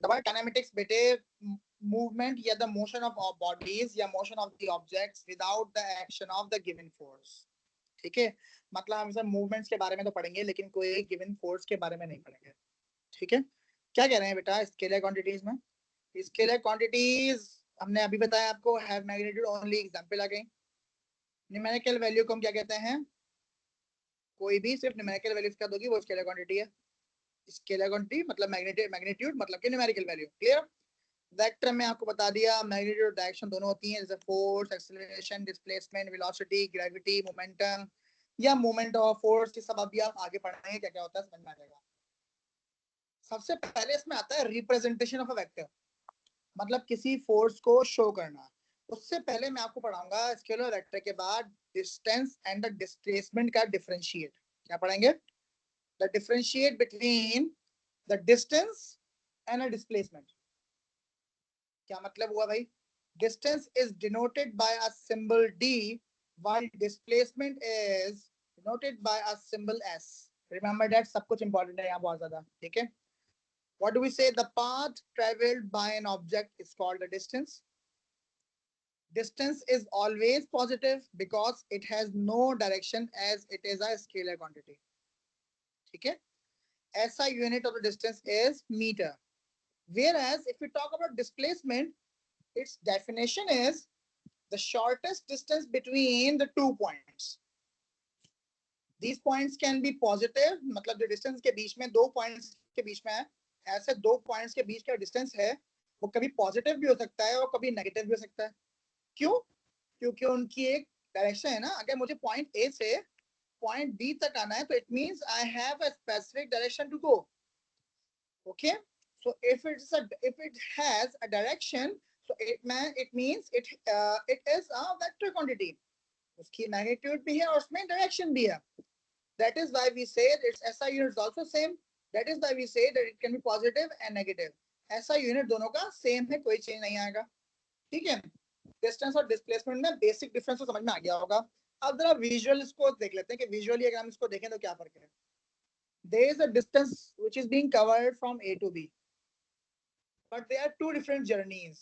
दबाए काइनेमेटिक्स बेटे मूवमेंट या द मोशन ऑफ बॉडीज या motion of the objects without the action of the given force. ठीक है, मतलब हम सब मूवमेंट्स के बारे में तो पढ़ेंगे लेकिन कोई गिवन फोर्स के बारे में नहीं पढ़ेंगे। ठीक है, क्या कह रहे हैं बेटा स्केलर क्वांटिटीज में? स्केलर क्वांटिटीज हमने अभी बताया आपको हैव मैग्नीट्यूड ओनली, एग्जांपल आ गई। न्यूमेरिकल वैल्यू को हम क्या कहते हैं? कोई भी सिर्फ न्यूमेरिकल वैल्यूज का दोगी वो स्केलर क्वांटिटी है। स्केलर क्वांटिटी मतलब मैग्नीट्यूड मतलब कि न्यूमेरिकल वैल्यू। क्लियर? वेक्टर में आपको बता दिया मैग्नीट्यूड और डायरेक्शन दोनों होती हैं, जैसे force, acceleration, displacement, velocity, gravity, momentum या मोमेंट ऑफ फोर्स। ये सब अभी आप आगे पढ़ेंगे क्या क्या होता है, समझ में आ जाएगा। सबसे पहले इसमें आता है रिप्रेजेंटेशन ऑफ अ वेक्टर, मतलब किसी फोर्स को शो करना। उससे पहले मैं आपको पढ़ाऊंगा स्केलर वेक्टर के बाद डिस्टेंस एंड द डिस्प्लेसमेंट का डिफरेंशिएट। क्या पढ़ेंगे? The differentiate between the distance and a displacement. क्या मतलब हुआ भाई? Distance is denoted by a symbol d while displacement is denoted by a symbol s। remember that, सब कुछ इंपॉर्टेंट है यहाँ बहुत ज्यादा। ठीक है, what do we say? The path traveled by an object is called a distance. Distance is always positive because it has no direction as it is a scalar quantity। ठीक है, SI unit of the distance is meter, whereas if we talk about displacement, its definition is the shortest distance between the 2 points। These points can be positive, मतलब जो distance के बीच में दो points के बीच में है, ऐसे दो पॉइंट्स के बीच का डिस्टेंस है वो कभी पॉजिटिव भी हो सकता है और कभी नेगेटिव भी हो सकता है। क्यों? क्योंकि उनकी एक डायरेक्शन है ना। अगर मुझे पॉइंट ए से पॉइंट बी तक आना है तो it means I have a specific direction to go. Okay, so if it has a direction, so it means it is a vector quantity। उसकी मैग्नीट्यूड भी है और उसमें डायरेक्शन भी है। That is why we say its SI unit is also same. That is why we say that it can be positive and negative। SI unit दोनों का same है, कोई चेंज नहीं आएगा। ठीक है, डिस्टेंस और डिस्प्लेसमेंट में बेसिक डिफरेंस तो समझ में आ गया होगा। अब जरा विजुअल इसको देख लेते हैं कि विजुअली अगर हम इसको देखें तो क्या फर्क है। There is a distance which is being covered from A to B, but there are two different journeys।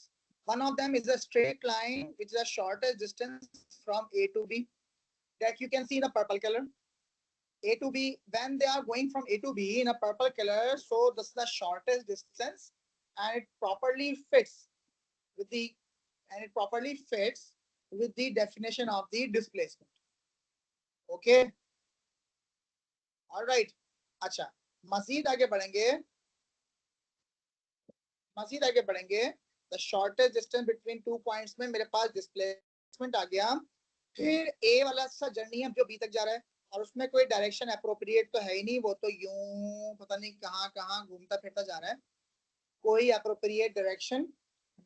One of them is a straight line which is the shortest distance from A to B, that you can see in the purple color। A to B, when they are going from A to B in a purple color, so this is the shortest distance and it properly fits with the definition of the displacement। Okay, all right। अच्छा, मजीद आगे बढ़ेंगे, the shortest distance between 2 points में मेरे पास displacement आ गया। फिर ए वाला सा journey है जो बी तक जा रहा है और उसमें कोई डायरेक्शन अप्रोप्रिएट तो है ही नहीं, वो तो यूं पता नहीं कहाँ कहाँ घूमता फिरता जा रहा है। कोई अप्रोप्रिएट डायरेक्शन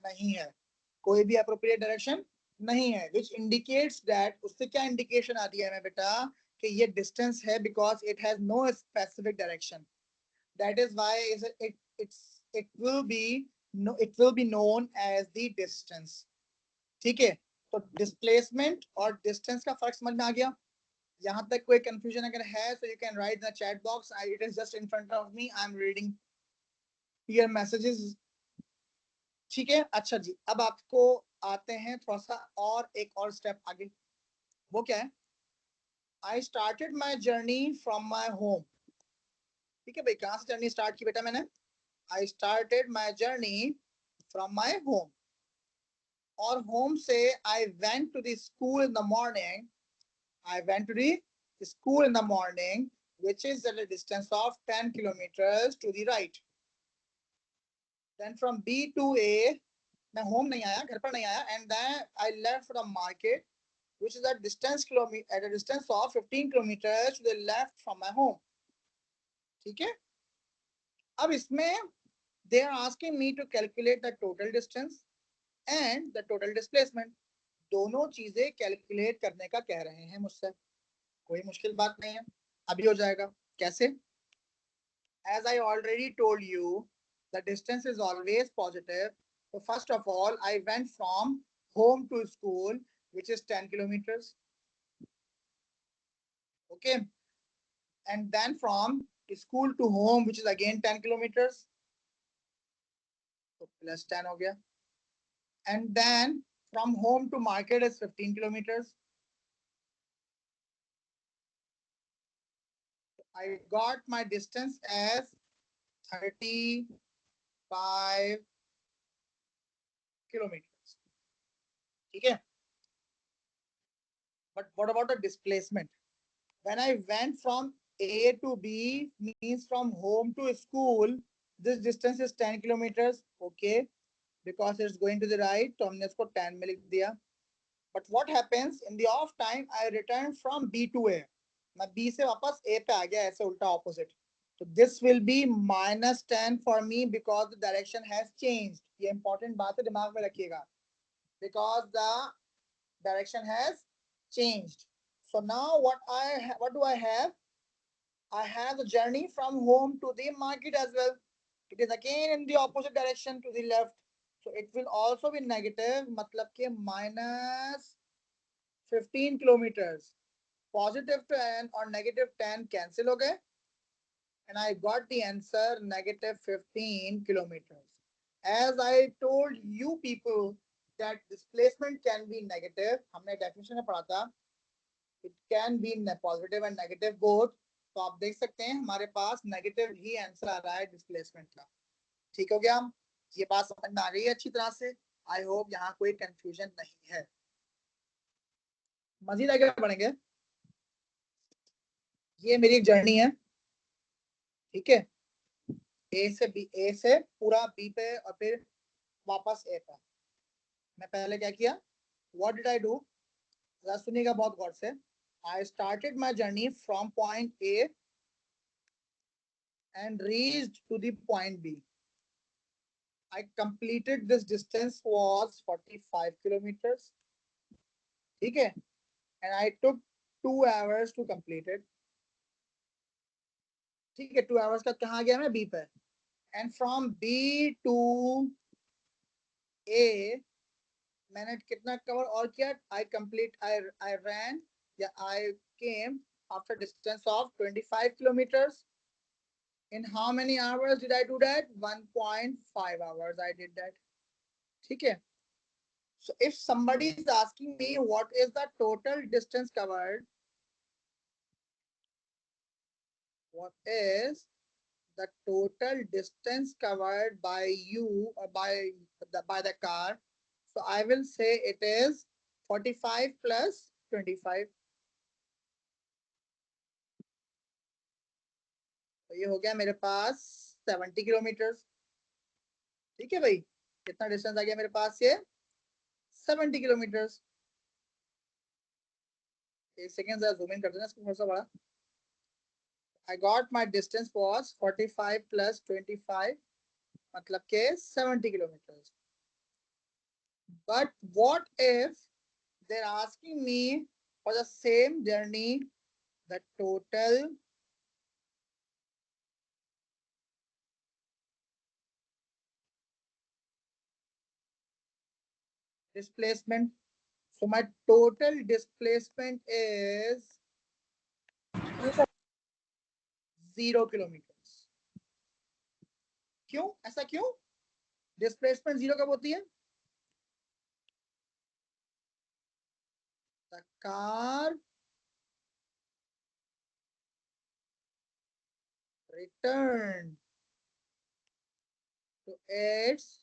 नहीं है, कोई भी अप्रोप्रिएट डायरेक्शन नहीं है, विच इंडिकेट्स दैट, उससे क्या इंडिकेशन आती है हमें बेटा कि ये डिस्टेंस है because it has no specific direction. That is why it will be it will be known as the distance। ठीक है, तो डिस्प्लेसमेंट और डिस्टेंस का फर्क समझ में आ गया। यहाँ तक कोई कंफ्यूजन अगर है so you can write in the chat box। it is just in front of me, I am reading your messages। ठीक है, अच्छा जी, अब आपको आते हैं थोड़ा सा और एक और स्टेप आगे। वो क्या है? आई started my journey from my home. ठीक है भाई, कहाँ से जर्नी स्टार्ट की बेटा मैंने? I started my journey from my home, और होम से I went to the school in the morning. I went to the school in the morning, which is at a distance of 10 kilometers to the right। Then from B to A, मैं home नहीं आया, घर पर नहीं आया, and then I left for the market, which is at a distance of 15 kilometers to the left from my home। ठीक है, अब इसमें they are asking me to calculate the total distance and the total displacement। दोनों चीजें calculate करने का कह रहे हैं मुझसे, कोई मुश्किल बात नहीं है, अभी हो जाएगा। कैसे? As I already told you, the distance is always positive। So first of all, I went from home to school, which is 10 kilometers। Okay, and then from school to home, which is again 10 kilometers। तो +10 हो गया. And then from home to market is 15 kilometers. I got my distance as 35 kilometers. Okay. But what about the displacement? When I went from A to B, means from home to school, this distance is 10 kilometers. Okay. Because it's going to the right, तो हमने इसको 10 में लिख दिया. But what happens in the off time? I return from B to A. मैं B से वापस A पे आ गया, ऐसे उल्टा opposite. So this will be -10 for me because the direction has changed. ये important बात है, दिमाग में रखिएगा. Because the direction has changed. So now what do I have? I have the journey from home to the market as well. It is again in the opposite direction to the left. So it will also be negative, मतलब कि -15 kilometers. Positive 10 or negative 10 cancel हो गए. And I got the answer -15 kilometers. As I told you people that displacement can be negative, हमने definition में पढ़ा था. It can be positive and negative both. तो आप देख सकते हैं हमारे पास नेगेटिव ही आंसर आ रहा है डिस्प्लेसमेंट का. ठीक हो गया, ये बात समझ में आ गई है अच्छी तरह से. आई होप यहाँ कोई कंफ्यूजन नहीं है. मजीद आगे बढ़ेंगे. ये मेरी एक जर्नी है, ठीक है. ए से बी, ए से पूरा बी पे और फिर वापस ए पे. मैं पहले क्या किया, व्हाट डिड आई डू, जरा सुनिएगा बहुत गौर से. आई started my journey from point A and reached to the point B. I completed this distance was 45 kilometers. ठीक है, and I took 2 hours to complete it. ठीक है, 2 hours का कहाँ गया मैं, B पे. And from B to A मैंने कितना कवर और किया, I ran या I came after distance of 25 kilometers. In how many hours did I do that? 1.5 hours I did that. ठीक है. So if somebody is asking me what is the total distance covered, what is the total distance covered by you or by the car, so I will say it is 45 plus 25. तो ये हो गया मेरे पास 70 kilometres. ठीक है भाई, कितना distance आ गया मेरे पास, ये 70 किलोमीटर्स. एक सेकेंड जरा जूम इन कर देना इसको थोड़ा सा बड़ा. I got my distance was 45 plus 25, मतलब के 70 kilometers. But what if they're asking me for the same journey, the total displacement. So my total displacement is 0 kilometers. क्यों ऐसा क्यों, डिस्प्लेसमेंट 0 कब होती है, the car returned to its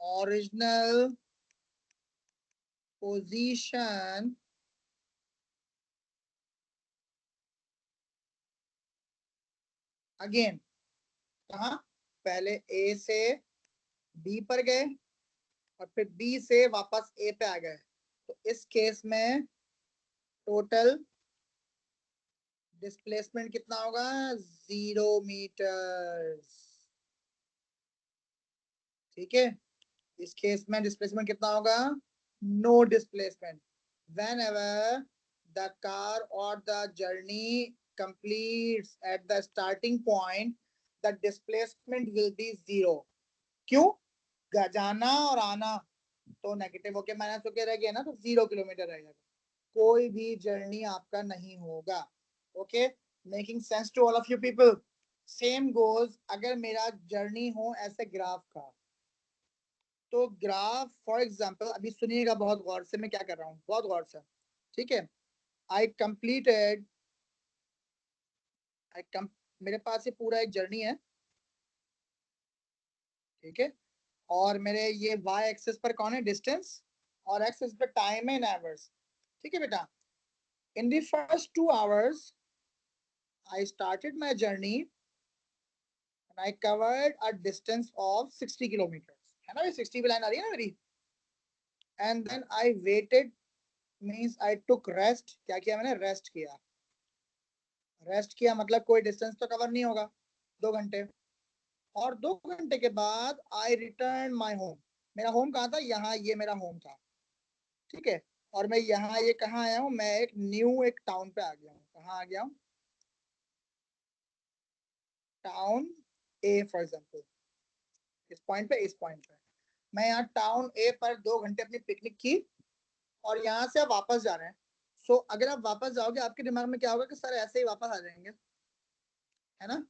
original position again. कहाँ, पहले ए से बी पर गए और फिर बी से वापस ए पे आ गए. तो इस केस में टोटल डिस्प्लेसमेंट कितना होगा, 0 मीटर्स. ठीक है, इस केस में डिस्प्लेसमेंट कितना होगा, no displacement. whenever the car or the journey completes at the starting point, the displacement will be 0. क्यों, जाना और आना तो नेगेटिव होके माइनस होके रह गया ना, तो 0 किलोमीटर रहेगा, कोई भी जर्नी आपका नहीं होगा. Okay, making sense to all of you people. Same goes अगर मेरा जर्नी हो ऐसे ग्राफ का, तो ग्राफ फॉर एग्जांपल अभी सुनिएगा बहुत गौर से, मैं क्या कर रहा हूँ बहुत गौर से, ठीक है। आई कंप्लीटेड मेरे पास ये पूरा एक जर्नी है, ठीक है। और मेरे ये y एक्सिस पर कौन है, डिस्टेंस, और x एक्सिस पर टाइम है इन आवर्स, ठीक है बेटा। In the first 2 hours I started my journey and I covered a distance of 60 kilometers, है ना, ये 60 पे लाइन आ रही है ना मेरी। and then I waited means I took rest, क्या किया मैंने, रेस्ट किया। रेस्ट किया मतलब कोई डिस्टेंस तो कवर नहीं होगा 2 घंटे, और 2 घंटे के बाद आई रिटर्न माई होम। मेरा होम कहाँ था, यहाँ, ये मेरा होम था, ठीक है। और मैं यहाँ ये कहाँ आया हूँ, मैं एक न्यू एक टाउन पे आ गया हूँ। कहाँ आ गया हूँ, टाउन ए फॉर एग्जाम्पल, इस पॉइंट पे, इस पॉइंट पे मैं यहाँ टाउन ए पर 2 घंटे अपनी पिकनिक की, और यहाँ से आप वापस जा रहे हैं। सो अगर आप वापस जाओगे आपके दिमाग में क्या होगा कि सर ऐसे ही वापस आ जाएंगे, है ना।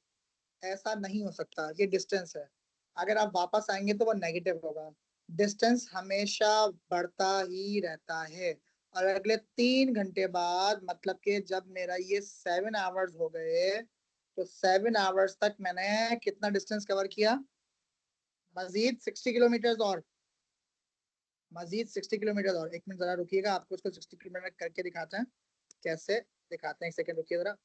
ऐसा नहीं हो सकता, ये डिस्टेंस है। अगर आप वापस आएंगे तो वो नेगेटिव होगा। डिस्टेंस हमेशा बढ़ता ही रहता है। और अगले 3 घंटे बाद मतलब कि जब मेरा ये 7 hours हो गए, तो 7 hours तक मैंने कितना डिस्टेंस कवर किया, मजीद 60 किलोमीटर और, मजीद 60 किलोमीटर और। 1 मिनट जरा रुकिएगा, आपको उसको 60 किलोमीटर करके दिखाते हैं, कैसे दिखाते हैं, 1 सेकेंड रुकिए जरा।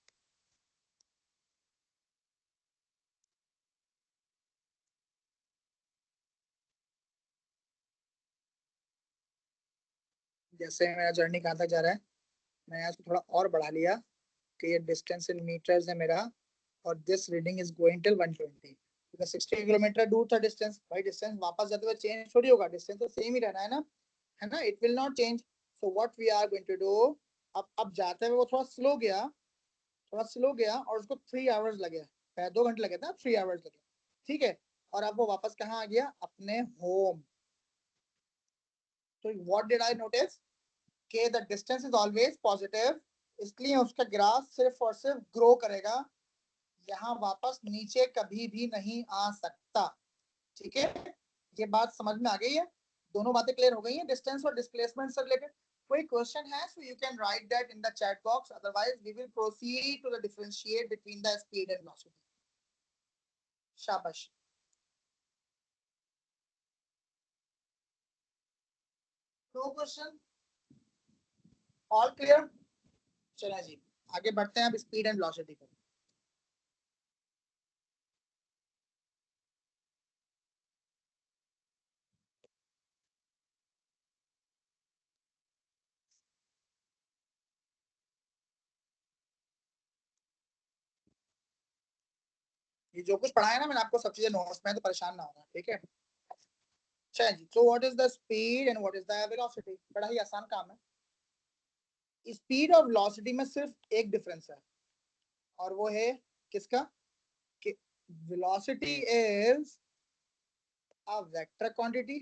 जैसे मेरा जर्नी कहाँ तक जा रहा है, मैंने इसको थोड़ा और बढ़ा लिया कि ये डिस्टेंस इन मीटर्स है मेरा, और this reading is going till 120, क्योंकि 60 किलोमीटर दूर था डिस्टेंस। भाई डिस्टेंस वापस जाते हुए चेंज थोड़ी होगा, डिस्टेंस तो सेम ही रहना है ना, it will not change. So what we are going to do, अब जाते हुए वो थोड़ा स्लो गया, थोड़ा स्लो गया, और उसको 3 hours लगे, पहले 2 घंटे लगे थे, 3 hours लगे, ठीक है। और अब वो वापस कहाँ आ गया, अपने होम। तो व्हाट डिड आई नोटिस कि the distance is always positive, इसलिए उसका ग्राफ सिर्फ और सिर्फ ग्रो करेगा, यहाँ वापस नीचे कभी भी नहीं आ सकता, ठीक है। ये बात समझ में आ गई है, दोनों बातें क्लियर हो गई हैं डिस्टेंस और डिस्प्लेसमेंट से रिलेटेड। कोई क्वेश्चन है so you can write that in the chat box, otherwise we will proceed to the differentiate between the speed and velocity. शाबाश। No question, all clear. चला जी, आगे बढ़ते हैं अब स्पीड एंड वेलोसिटी पर। ये जो कुछ पढ़ाया ना मैंने आपको, सब चीजें नोट्स में, तो परेशान ना होना, ठीक है। चलिए जी, so what is the speed and what is the velocity, बड़ा ही आसान काम है। स्पीड और वेलोसिटी में सिर्फ एक डिफरेंस है, और वो है किसका, कि velocity is a vector quantity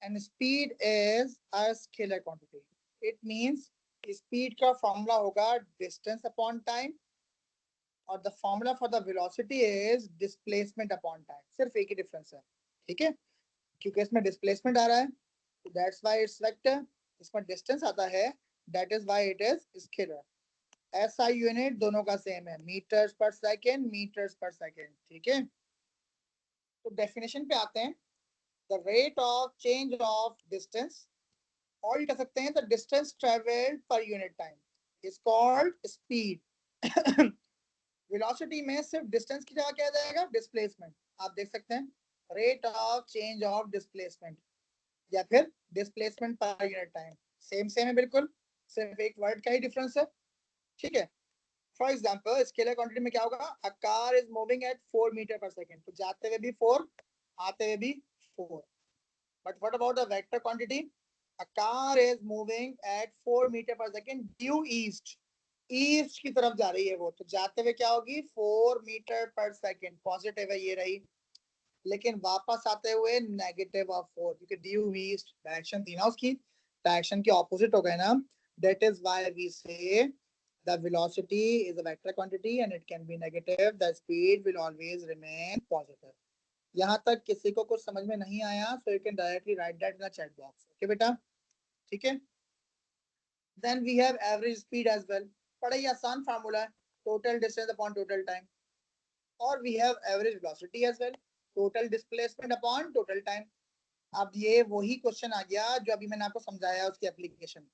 and speed is a scalar quantity. It means speed का फॉर्मूला होगा डिस्टेंस अपॉन टाइम, और the formula for the velocity is displacement upon time. सिर्फ एक ही डिफरेंस है, ठीक है। क्योंकि इसमें डिस्प्लेसमेंट आ रहा है, दैट्स व्हाई इट्स वेक्टर। इसमें डिस्टेंस आता है, that is why it is scalar. SI unit दोनों का सेम है, मीटर्स पर सेकेंड, मीटर्स पर सेकेंड, ठीक है। तो डेफिनेशन पे आते हैं, the rate of change of distance, और ये कह सकते हैं the distance travelled per unit time is called speed. Velocity में सिर्फ डिस्टेंस की जगह क्या जाएगा, डिस्प्लेसमेंट। आप देख सकते हैं, rate of change of displacement, या फिर displacement per unit time, same same है बिल्कुल, सिर्फ एक वर्ड का ही डिफरेंस है, ठीक है। फॉर एग्जाम्पल स्केलर क्वांटिटी में क्या होगा, a car is moving at 4 metre per second, तो जाते हुए भी 4, आते हुए भी 4। But what about the vector quantity, a car is moving at 4 metre per second due east, east की तरफ जा रही है वो, तो जाते हुए क्या होगी, 4 मीटर पर सेकेंड, पॉजिटिव है ये रही। लेकिन वापस आते हुए नेगेटिव ऑफ 4, क्योंकि ड्यू ईस्ट डायरेक्शन थी ना उसकी, डायरेक्शन के ऑपोजिट हो गए ना। दैट इज व्हाई वी से The velocity is a vector quantity and it can be negative. The speed will always remain positive. यहाँ तक किसी को कुछ समझ में नहीं आया, so you can directly write that in the chat box. Okay बेटा, ठीक है? Then we have average speed as well. बड़ा ही आसान फार्मूला है, total distance upon total time. और we have average velocity as well, total displacement upon total time. अब ये वही क्वेश्चन आ गया जो अभी मैंने आपको समझाया उसकी एप्लीकेशन.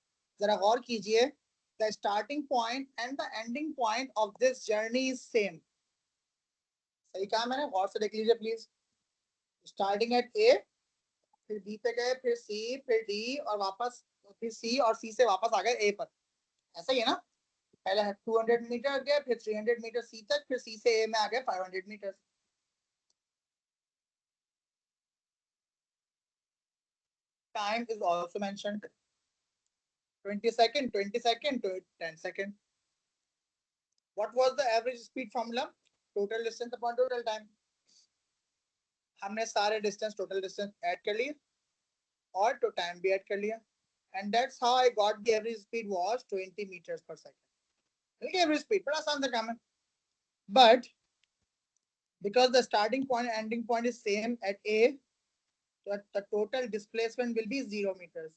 जरा गौर कीजिए. The starting point and the ending point of this journey is same. सही कहा मैंने, गौर से देख लीजिए प्लीज. स्टार्टिंग एट ए, फिर बी पे गए, फिर सी, फिर डी और वापस फिर सी और सी से वापस आ गए ए पर. ऐसा ही है ना. पहले 200 मीटर गए, फिर 300 मीटर सी तक, फिर सी से ए में आ गए 500 metre. Time is also mentioned. 20 second, 20 second to 10 second. What was the average speed formula? Total distance upon total time. हमने सारे डिस्टेंस टोटल डिस्टेंस ऐड कर लिए और तो टाइम भी ऐड कर लिया. And that's how I got the average speed was 20 meters per second. Okay, average speed बड़ा आसान सा काम है. But because the starting point and ending point is same at A, the total displacement will be 0 meters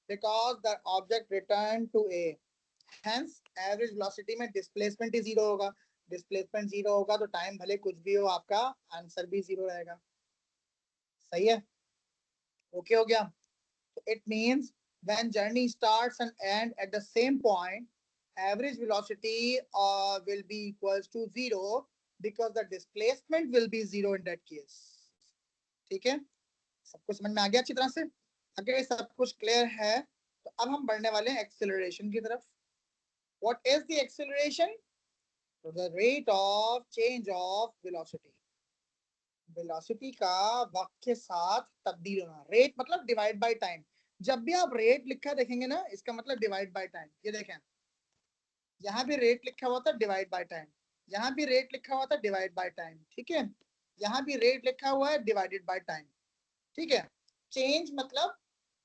because the object returned to A. Hence, average velocity में displacement ही 0 होगा. Displacement 0 होगा तो time भले कुछ भी हो, आपका आंसर भी 0 रहेगा. सही है? ओके हो गया. It means when journey starts and end at the same point, average velocity will be equals to 0 because the displacement will be 0 in that case. ठीक है, सब कुछ समझ में आ गया अच्छी तरह से. अगर ये सब कुछ क्लियर है तो अब हम बढ़ने वाले हैं एक्सेलरेशन की तरफ. What is the acceleration? So the rate of change of velocity. Velocity का वक्त के साथ तब्दील होना. रेट मतलब डिवाइड बाय टाइम. जब भी आप रेट लिखा देखेंगे ना, इसका मतलब डिवाइड बाय टाइम. ये देखें, यहाँ भी रेट लिखा हुआ था डिवाइड बाय टाइम, यहाँ भी रेट लिखा हुआ था डिवाइड बाय टाइम. ठीक है, यहाँ भी रेट लिखा हुआ है डिवाइडेड बाय टाइम. ठीक है. चेंज मतलब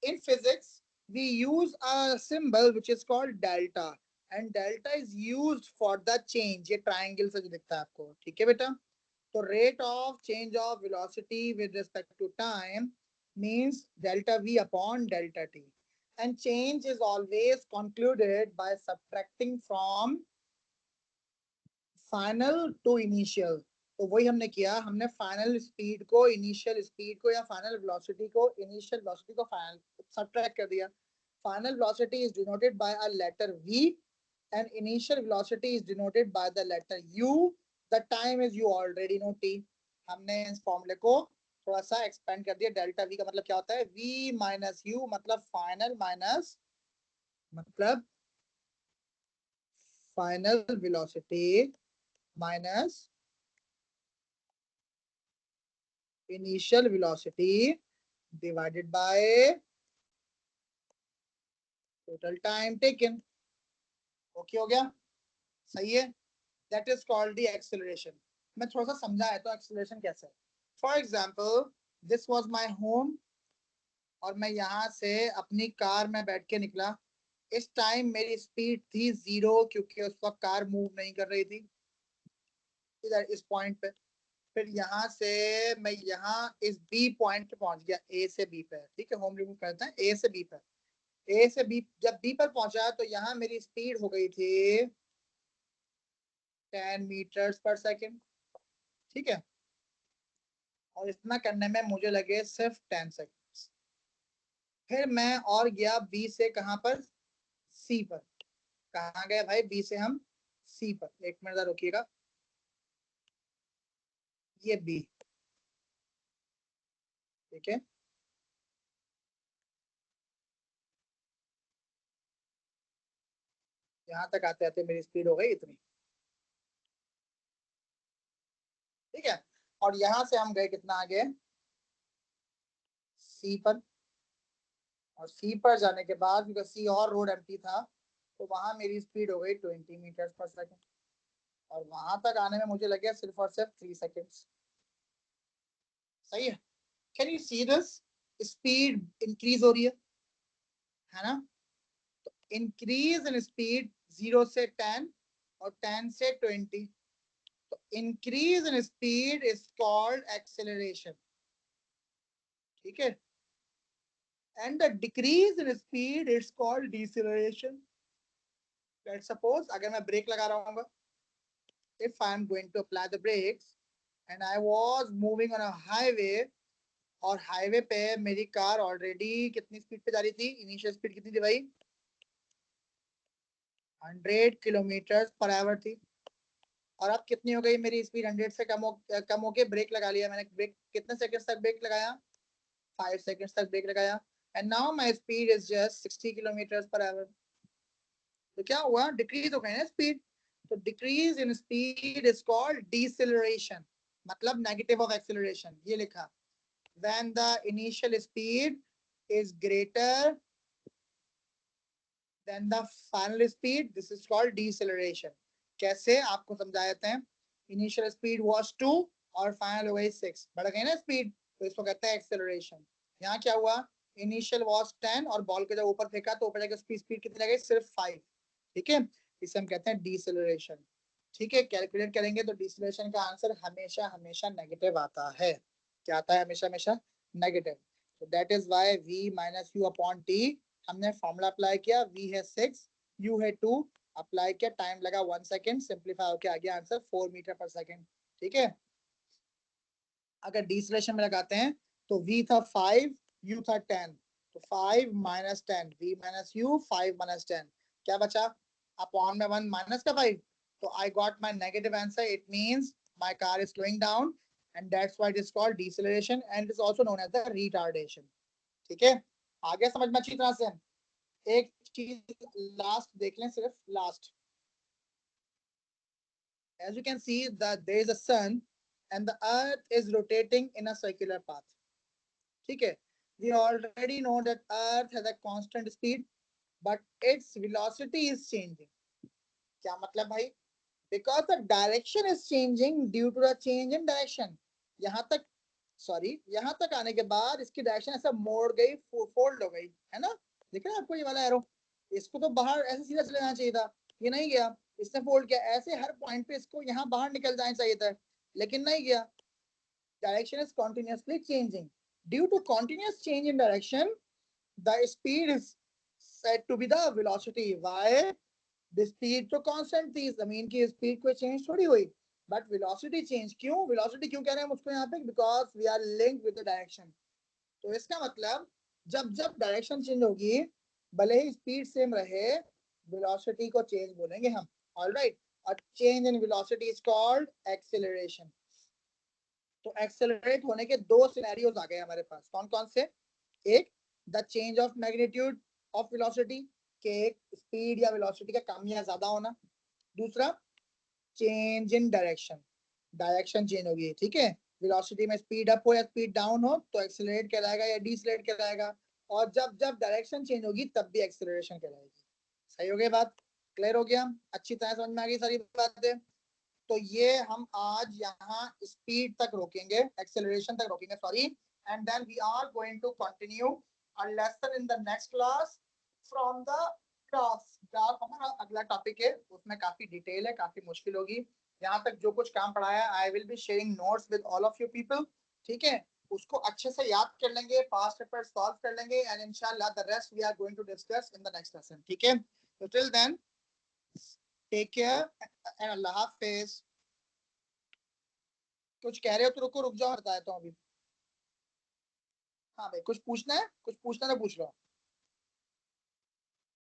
in physics we use a symbol which is called delta and delta is used for the change. ये ट्रायंगल से जो दिखता है आपको. ठीक है बेटा. So rate of change of velocity with respect to time means delta v upon delta t. And change is always concluded by subtracting from final to initial. तो वही हमने किया, हमने फाइनल स्पीड को इनिशियल स्पीड को या final velocity को initial velocity को फाइनल सब्ट्रैक्ट कर दिया. Final velocity is denoted by a letter v and initial velocity is denoted by the letter u. The time is you already know t. हमने इस फॉर्मूले को थोड़ा सा एक्सपेंड कर दिया. डेल्टा v का मतलब क्या होता है? v माइनस u मतलब फाइनल माइनस मतलब final velocity minus initial velocity divided by total time taken. Okay हो गया? सही है. That is called the acceleration. मैं थोड़ा सा समझाया तो एक्सेलरेशन कैसे है. For example this was my home और मैं यहाँ से अपनी कार में बैठ के निकला. इस टाइम मेरी स्पीड थी 0 क्योंकि उस वक्त कार मूव नहीं कर रही थी इधर इस पॉइंट पे. फिर यहाँ से मैं यहाँ इस बी पॉइंट पे पहुंच गया. ए से बी पे. ठीक है, होम रिमूव करते हैं. ए से बी पे. ए से बी जब बी पर पहुंचा तो यहाँ मेरी स्पीड हो गई थी 10 मीटर्स पर सेकेंड. ठीक है, और इतना करने में मुझे लगे सिर्फ 10 सेकेंड्स. फिर मैं और गया बी से कहां पर? सी पर. कहां गए भाई? बी से हम सी पर. एक मिनट रुकिएगा. ये बी. ठीक है, यहां तक आते आते मेरी स्पीड हो गई इतनी. ठीक है, और यहां से हम गए कितना आगे? सी पर. और सी पर जाने के बाद क्योंकि सी और रोड एम्प्टी था तो वहां मेरी स्पीड हो गई 20 मीटर पर सेकेंड. और वहां तक आने में मुझे लगे सिर्फ और सिर्फ 3 सेकेंड्स. सही है. Can you see this? Speed increase हो रही है ना. तो इंक्रीज इन स्पीड 0 से 10 और 10 से 20, तो increase in speed is called acceleration, ठीक है, and the decrease in speed is called deceleration. Let's suppose अगर मैं ब्रेक लगा रहा हूँ, if I am going to apply the brakes and I was moving on a highway, और highway पे मेरी कार ऑलरेडी कितनी स्पीड पे जा रही थी, इनिशियल स्पीड कितनी थी भाई, 100 किलोमीटर पर आवर थी, और अब कितनी हो गई मेरी स्पीड, 100 से कम हो के ब्रेक लगा लिया मैंने, ब्रेक कितने सेकंड्स तक ब्रेक लगाया, 5 सेकंड्स तक ब्रेक लगाया, and now my speed is just 60 kilometre per hour. तो क्या हुआ, डिक्रीज हो गई ना स्पीड, तो decrease in speed is called deceleration, मतलब नेगेटिव ऑफ एक्सेलरेशन, ये लिखा, when the initial speed is greater than the final speed, this is called deceleration। कैसे आपको समझा देते हैं, इनिशियल स्पीड वाज 2 और फाइनल हो गई 6, बढ़ गई ना स्पीड, तो इसको कहते हैं एक्सेलरेशन। यहाँ क्या हुआ, इनिशियल वाज 10 और बॉल को जब ऊपर फेंका तो ऊपर जाकर स्पीड कितनी लगी, सिर्फ 5, ठीक है, इसे हम कहते हैं डिसेलरेशन। ठीक है, कैलकुलेट करेंगे तो डिसेलरेशन का आंसर हमेशा हमेशा नेगेटिव आता है। क्या आता है, हमेशा हमेशा नेगेटिव। तो that is why v minus you upon T, हमने फॉर्मूला अप्लाई किया, v है 6, u है 2, अप्लाई किया, टाइम लगा 1 सेकेंड, सिंप्लीफाई होकर आ गया आंसर 4 मीटर पर सेकेंड। ठीक है, अगर डिसेलेरेशन में लगाते हैं तो v था 5, u था 10, तो 5 minus 10, v minus u, 5 minus 10, क्या बचा, अपॉन में 1 माइनस का 5, तो I got my negative answer, it means my car is slowing down and that's why it is called deceleration and it is also known as the retardation। ठीक है, आगे समझ में अच्छी तरह से, एक चीज लास्ट देख लें, सिर्फ last, as you can see that there is a sun and the earth is rotating in a circular path। ठीक है, we already know that earth has a constant speed but its velocity is changing। क्या मतलब भाई, because the direction is changing due to the change in direction। यहाँ तक, sorry, यहाँ तक आने के बाद इसकी डायरेक्शन ऐसा मोड़ गई, फोल्ड हो गई, है ना, दिख रहा है आपको ये वाला एरो, इसको तो बाहर ऐसे सीधा चले जाना चाहिए था, ये नहीं गया, इसने फोल्ड किया, ऐसे हर पॉइंट पे इसको यहाँ बाहर निकल जाना चाहिए था, लेकिन नहीं गया। Direction is continuously changing, due to continuous change in direction the speed is said to be the velocity। why, the speed तो कांस्टेंट थी, जमीन की स्पीड कोई चेंज थोड़ी हुई, बट वेलोसिटी चेंज क्यों, वेलोसिटी क्यों कह रहे हैं मुझको यहाँ पे, because we are linked with the direction. तो इसका मतलब जब जब डायरेक्शन चेंज होगी, भले ही स्पीड सेम रहे, वेलोसिटी को चेंज बोलेंगे हम। ऑलराइट, और change in velocity is called acceleration. तो एक्सेलरेट होने के दो सिनेरियोज आ गए हमारे पास, कौन कौन से, एक the change of magnitude of velocity, के एक स्पीड या वेलोसिटी का कम या ज्यादा होना, दूसरा change in direction, direction change होगी, ठीक है, वेलोसिटी में स्पीड अप हो या स्पीड डाउन हो तो एक्सेलरेट कहलाएगा या डिसेलरेट कहलाएगा, और जब जब डायरेक्शन चेंज होगी तब भी एक्सेलरेशन कहलाएगी। सही हो गई बात, क्लियर हो गया, अच्छी तरह समझ में आ गई सारी बातें। तो ये हम आज यहाँ स्पीड तक रोकेंगे, एक्सेलरेशन तक रोकेंगे, sorry, and then we are going to continue a lesson in the next class from the graph. Graph हमारा अगला टॉपिक है, उसमें काफी डिटेल है, काफी मुश्किल होगी। यहाँ तक जो कुछ काम पढ़ाया है, I will be sharing notes with all of you people, ठीक है, उसको अच्छे से याद कर लेंगे, पास्ट पेपर सॉल्व कर लेंगे, एंड इंशाल्लाह the rest we are going to discuss in the next lesson. ठीक है, तो till then take care and अल्लाह हाफिज। कुछ कह रहे हो तो रुको, रुक जाओ, बताया तो अभी। हाँ भाई, कुछ पूछना है, कुछ पूछना है तो पूछ लो।